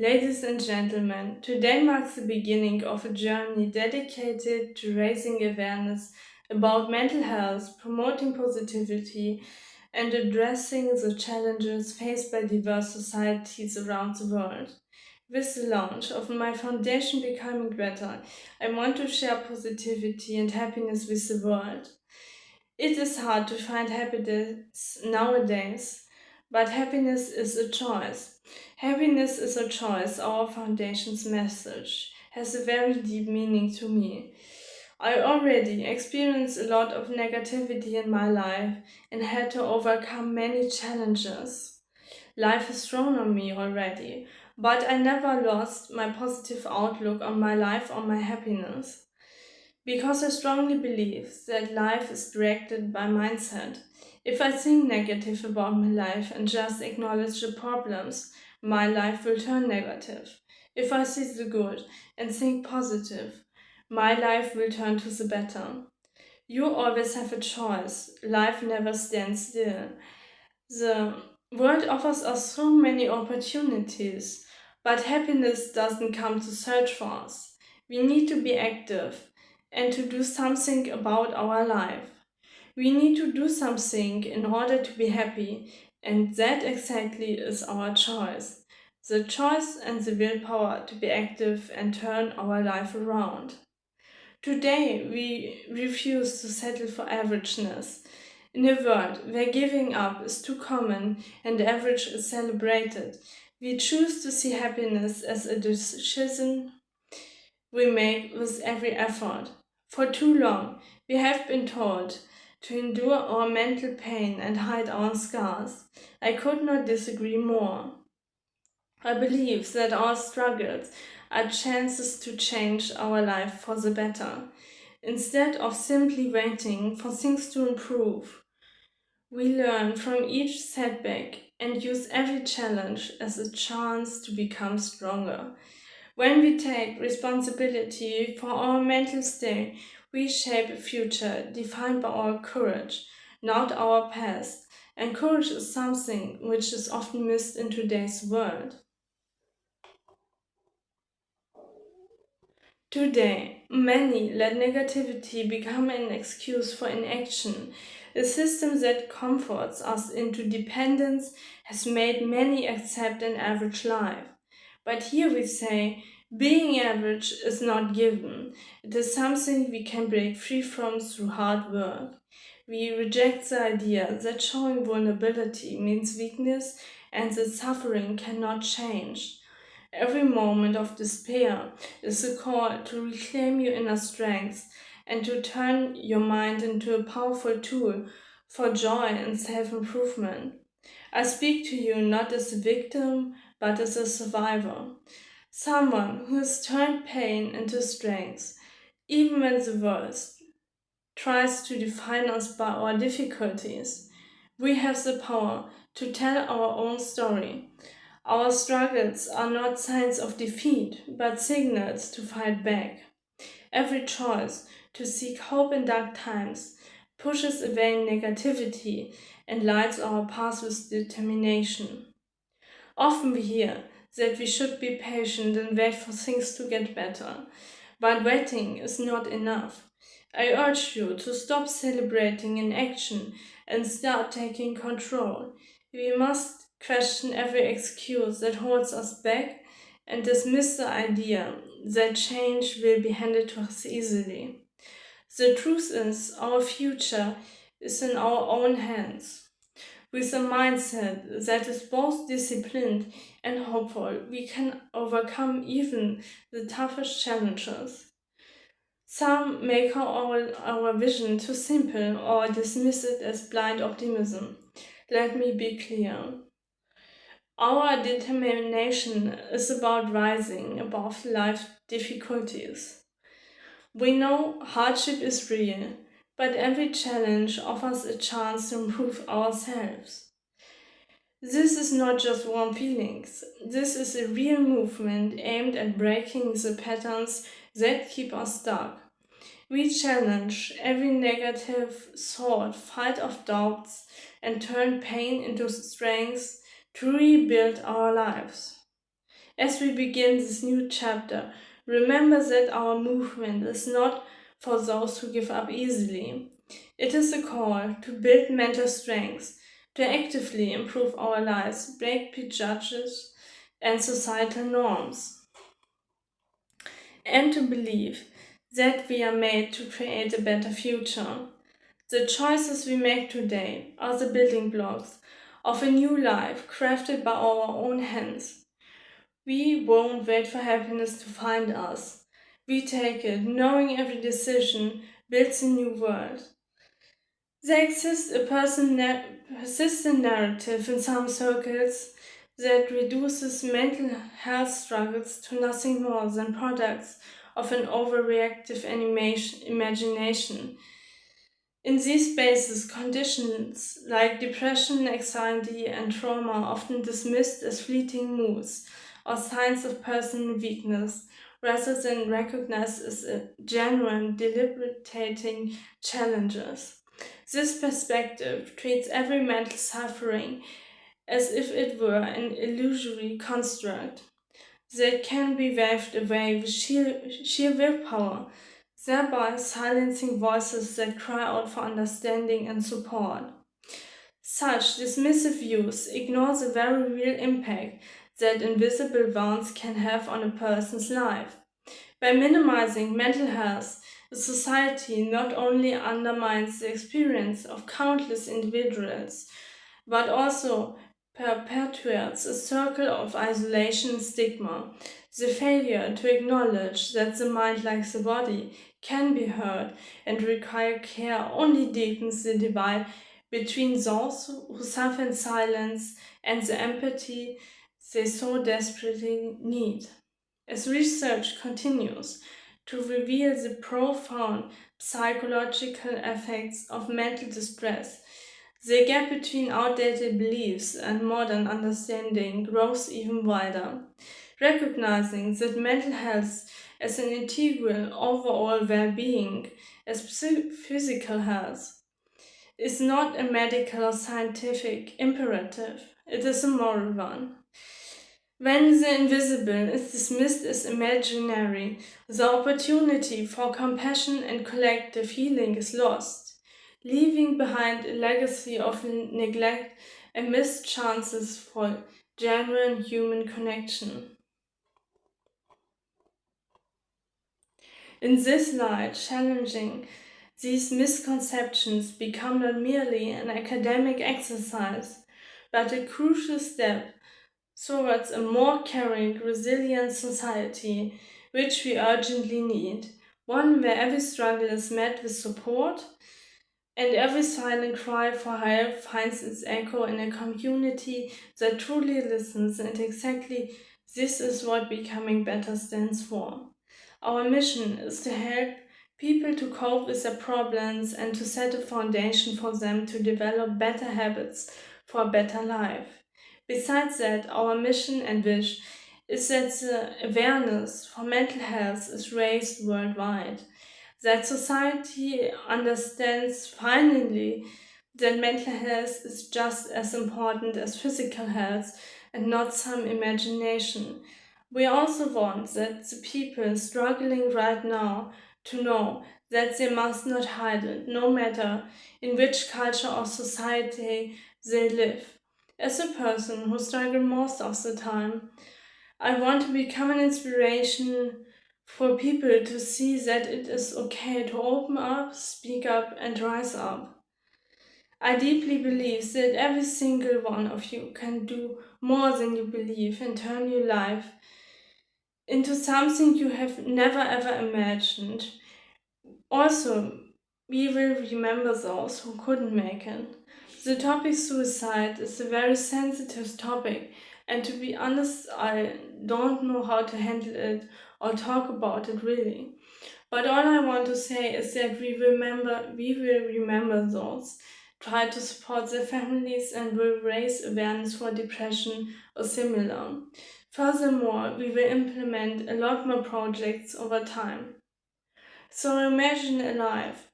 Ladies and gentlemen, today marks the beginning of a journey dedicated to raising awareness about mental health, promoting positivity, and addressing the challenges faced by diverse societies around the world. With the launch of my foundation Becoming Better, I want to share positivity and happiness with the world. It is hard to find happiness nowadays, but happiness is a choice. Happiness is a choice, our foundation's message, has a very deep meaning to me. I already experienced a lot of negativity in my life and had to overcome many challenges. Life has thrown on me already, but I never lost my positive outlook on my life or my happiness. Because I strongly believe that life is directed by mindset. If I think negative about my life and just acknowledge the problems, my life will turn negative. If I see the good and think positive, my life will turn to the better. You always have a choice. Life never stands still. The world offers us so many opportunities, but happiness doesn't come to search for us. We need to be active and to do something about our life. We need to do something in order to be happy, and that exactly is our choice. The choice and the willpower to be active and turn our life around. Today, we refuse to settle for averageness. In a world where giving up is too common and average is celebrated, we choose to see happiness as a decision we make with every effort. For too long, we have been told to endure our mental pain and hide our scars. I could not disagree more. I believe that our struggles are chances to change our life for the better. Instead of simply waiting for things to improve, we learn from each setback and use every challenge as a chance to become stronger. When we take responsibility for our mental state, we shape a future defined by our courage, not our past. And courage is something which is often missed in today's world. Today, many let negativity become an excuse for inaction. A system that comforts us into dependence has made many accept an average life. But here we say, being average is not given. It is something we can break free from through hard work. We reject the idea that showing vulnerability means weakness and that suffering cannot change. Every moment of despair is a call to reclaim your inner strength and to turn your mind into a powerful tool for joy and self improvement. I speak to you not as a victim, but as a survivor, someone who has turned pain into strength, even when the world tries to define us by our difficulties. We have the power to tell our own story. Our struggles are not signs of defeat, but signals to fight back. Every choice to seek hope in dark times pushes away negativity and lights our path with determination. Often we hear that we should be patient and wait for things to get better, but waiting is not enough. I urge you to stop celebrating inaction and start taking control. We must question every excuse that holds us back and dismiss the idea that change will be handed to us easily. The truth is, our future is in our own hands. With a mindset that is both disciplined and hopeful, we can overcome even the toughest challenges. Some may call our vision too simple or dismiss it as blind optimism. Let me be clear. Our determination is about rising above life difficulties. We know hardship is real, but every challenge offers a chance to improve ourselves. This is not just warm feelings. This is a real movement aimed at breaking the patterns that keep us stuck. We challenge every negative thought, fight off doubts, and turn pain into strength to rebuild our lives. As we begin this new chapter, remember that our movement is not for those who give up easily. It is a call to build mental strength, to actively improve our lives, break prejudices and societal norms, and to believe that we are made to create a better future. The choices we make today are the building blocks of a new life crafted by our own hands. We won't wait for happiness to find us. We take it, knowing every decision builds a new world. There exists a persistent narrative in some circles that reduces mental health struggles to nothing more than products of an overreactive imagination. In these spaces, conditions like depression, anxiety, and trauma are often dismissed as fleeting moods or signs of personal weakness, rather than recognized as a genuine, debilitating challenges. This perspective treats every mental suffering as if it were an illusory construct that can be waved away with sheer willpower, thereby silencing voices that cry out for understanding and support. Such dismissive views ignore the very real impact that invisible wounds can have on a person's life. By minimizing mental health, the society not only undermines the experience of countless individuals, but also perpetuates a circle of isolation and stigma. The failure to acknowledge that the mind, like the body, can be heard and require care only deepens the divide between those who suffer in silence and the empathy they so desperately need. As research continues to reveal the profound psychological effects of mental distress, the gap between outdated beliefs and modern understanding grows even wider. Recognizing that mental health as an integral overall well being, as physical health, is not a medical or scientific imperative, it is a moral one. When the invisible is dismissed as imaginary, the opportunity for compassion and collective healing is lost, leaving behind a legacy of neglect and missed chances for genuine human connection. In this light, challenging these misconceptions become not merely an academic exercise, but a crucial step towards a more caring, resilient society, which we urgently need. One where every struggle is met with support and every silent cry for help finds its echo in a community that truly listens, and exactly this is what Becoming Better stands for. Our mission is to help people to cope with their problems and to set a foundation for them to develop better habits for a better life. Besides that, our mission and wish is that the awareness for mental health is raised worldwide, that society understands finally that mental health is just as important as physical health and not some imagination. We also want that the people struggling right now to know that they must not hide it, no matter in which culture or society they live. As a person who struggles most of the time, I want to become an inspiration for people to see that it is okay to open up, speak up, and rise up. I deeply believe that every single one of you can do more than you believe and turn your life into something you have never ever imagined. Also, we will remember those who couldn't make it. The topic suicide is a very sensitive topic, and to be honest, I don't know how to handle it or talk about it really. But all I want to say is that we will remember those, try to support their families, and will raise awareness for depression or similar. Furthermore, we will implement a lot more projects over time. So imagine a life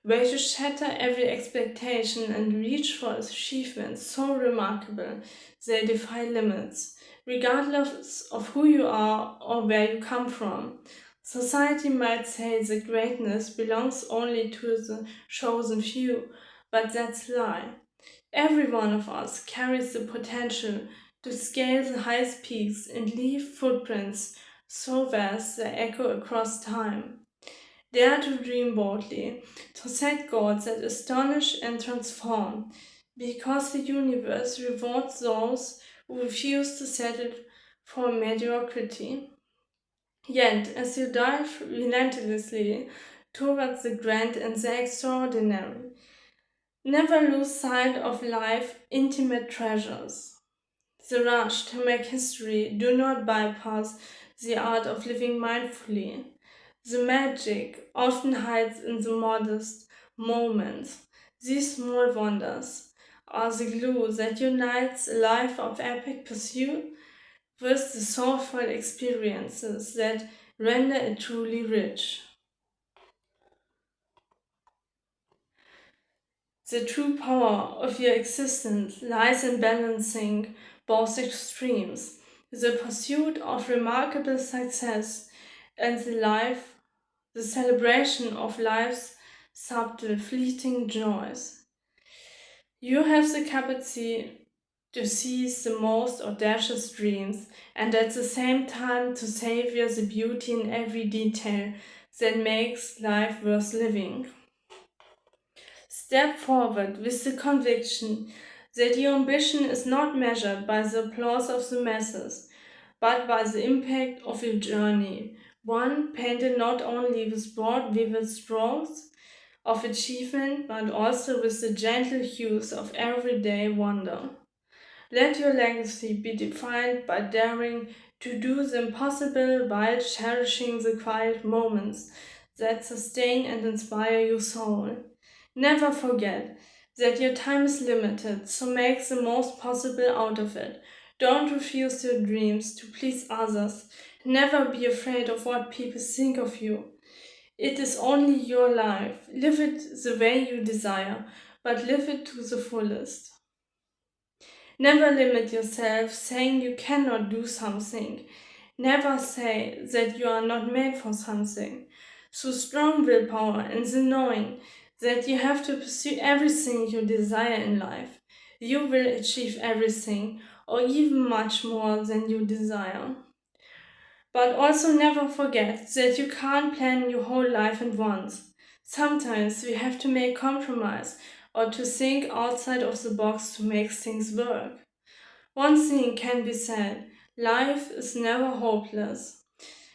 where you shatter every expectation and reach for achievements so remarkable they defy limits, regardless of who you are or where you come from. Society might say that greatness belongs only to the chosen few, but that's a lie. Every one of us carries the potential to scale the highest peaks and leave footprints so vast they echo across time. Dare to dream boldly, to set goals that astonish and transform, because the universe rewards those who refuse to settle for mediocrity. Yet, as you dive relentlessly towards the grand and the extraordinary, never lose sight of life's intimate treasures. The rush to make history do not bypass the art of living mindfully. The magic often hides in the modest moments. These small wonders are the glue that unites a life of epic pursuit with the soulful experiences that render it truly rich. The true power of your existence lies in balancing both extremes, the pursuit of remarkable success and the celebration of life's subtle, fleeting joys. You have the capacity to seize the most audacious dreams and at the same time to savor the beauty in every detail that makes life worth living. Step forward with the conviction that your ambition is not measured by the applause of the masses, but by the impact of your journey, one painted not only with broad, vivid strokes of achievement, but also with the gentle hues of everyday wonder. Let your legacy be defined by daring to do the impossible while cherishing the quiet moments that sustain and inspire your soul. Never forget that your time is limited, so make the most possible out of it. Don't refuse your dreams to please others. Never be afraid of what people think of you. It is only your life. Live it the way you desire, but live it to the fullest. Never limit yourself saying you cannot do something. Never say that you are not made for something. So strong willpower and the knowing that you have to pursue everything you desire in life. You will achieve everything, or even much more than you desire. But also never forget that you can't plan your whole life at once. Sometimes we have to make compromise or to think outside of the box to make things work. One thing can be said: life is never hopeless.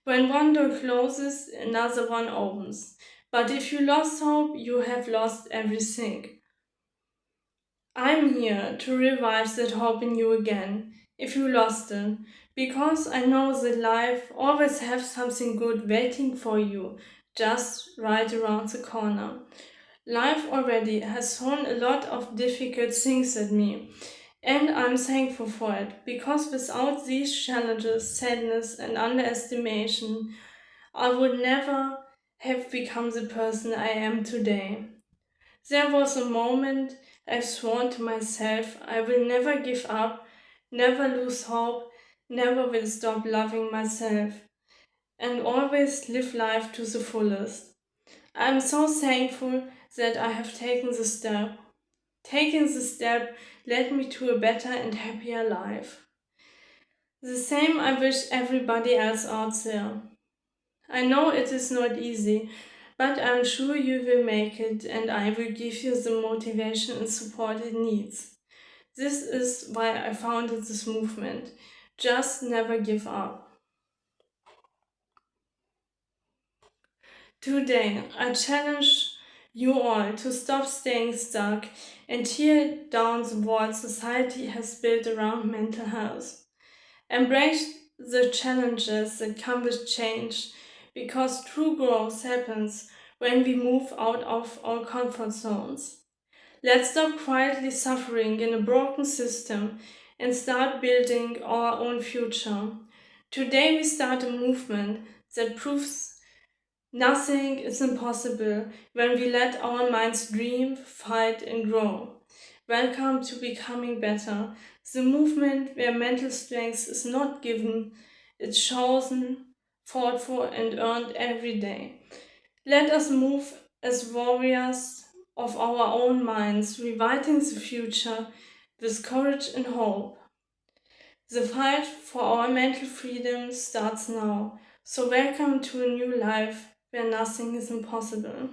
When one door closes, another one opens. But if you lost hope, you have lost everything. I'm here to revive that hope in you again, if you lost it, because I know that life always has something good waiting for you, just right around the corner. Life already has thrown a lot of difficult things at me, and I'm thankful for it, because without these challenges, sadness, and underestimation, I would never have become the person I am today. There was a moment I swore to myself I will never give up, never lose hope, never will stop loving myself, and always live life to the fullest. I am so thankful that I have taken the step. Taking the step led me to a better and happier life. The same I wish everybody else out there. I know it is not easy, but I'm sure you will make it and I will give you the motivation and support it needs. This is why I founded this movement. Just never give up. Today, I challenge you all to stop staying stuck and tear down the walls society has built around mental health. Embrace the challenges that come with change, because true growth happens when we move out of our comfort zones. Let's stop quietly suffering in a broken system and start building our own future. Today we start a movement that proves nothing is impossible when we let our minds dream, fight, and grow. Welcome to Becoming Better, The movement where mental strength is not given, it's chosen, fought for, and earned every day. Let us move as warriors of our own minds, rewriting the future with courage and hope. The fight for our mental freedom starts now, so welcome to a new life where nothing is impossible.